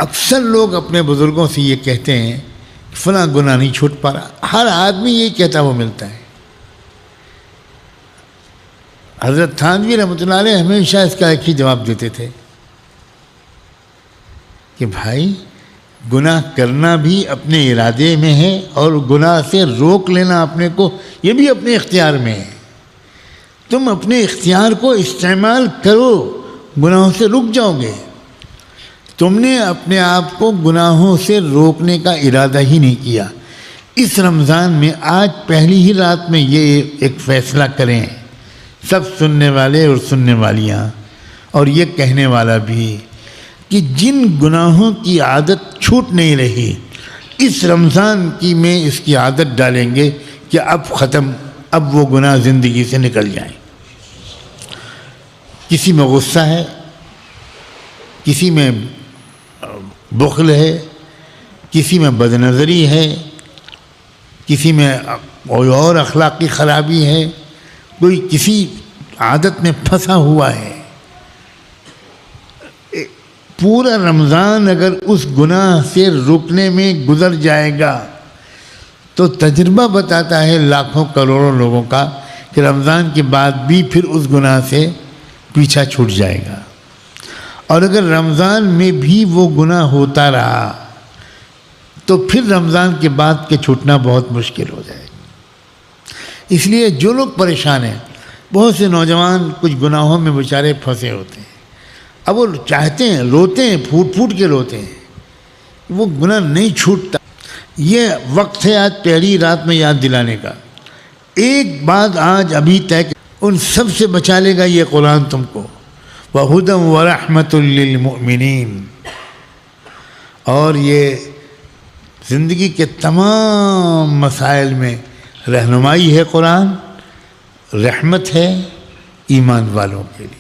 اکثر لوگ اپنے بزرگوں سے یہ کہتے ہیں کہ فلاں گناہ نہیں چھوٹ پا رہا. ہر آدمی یہ کہتا وہ ملتا ہے. حضرت تھانوی رحمۃ اللہ علیہ ہمیشہ اس کا ایک ہی جواب دیتے تھے کہ بھائی گناہ کرنا بھی اپنے ارادے میں ہے اور گناہ سے روک لینا اپنے کو یہ بھی اپنے اختیار میں ہے. تم اپنے اختیار کو استعمال کرو، گناہوں سے رک جاؤ گے. تم نے اپنے آپ کو گناہوں سے روکنے کا ارادہ ہی نہیں کیا. اس رمضان میں آج پہلی ہی رات میں یہ ایک فیصلہ کریں سب سننے والے اور سننے والیاں، اور یہ کہنے والا بھی، کہ جن گناہوں کی عادت چھوٹ نہیں رہی اس رمضان کی میں اس کی عادت ڈالیں گے کہ اب ختم، اب وہ گناہ زندگی سے نکل جائیں. کسی میں غصہ ہے، کسی میں بخل ہے، کسی میں بد نظری ہے، کسی میں کوئی اور اخلاقی خرابی ہے، کوئی کسی عادت میں پھنسا ہوا ہے. پورا رمضان اگر اس گناہ سے رکنے میں گزر جائے گا تو تجربہ بتاتا ہے لاکھوں کروڑوں لوگوں کا کہ رمضان کے بعد بھی پھر اس گناہ سے پیچھا چھوٹ جائے گا. اور اگر رمضان میں بھی وہ گناہ ہوتا رہا تو پھر رمضان کے بعد کے چھوٹنا بہت مشکل ہو جائے گا. اس لیے جو لوگ پریشان ہیں، بہت سے نوجوان کچھ گناہوں میں بیچارے پھنسے ہوتے ہیں. اب وہ چاہتے ہیں، روتے ہیں، پھوٹ پھوٹ کے روتے ہیں، وہ گناہ نہیں چھوٹتا. یہ وقت ہے آج پہلی رات میں یاد دلانے کا. ایک بات آج ابھی تک ان سب سے بچا لے گا یہ قرآن تم کو، وَهُدًى وَرَحْمَةٌ لِّلْمُؤْمِنِينَ. اور یہ زندگی کے تمام مسائل میں رہنمائی ہے. قرآن رحمت ہے ایمان والوں کے لیے.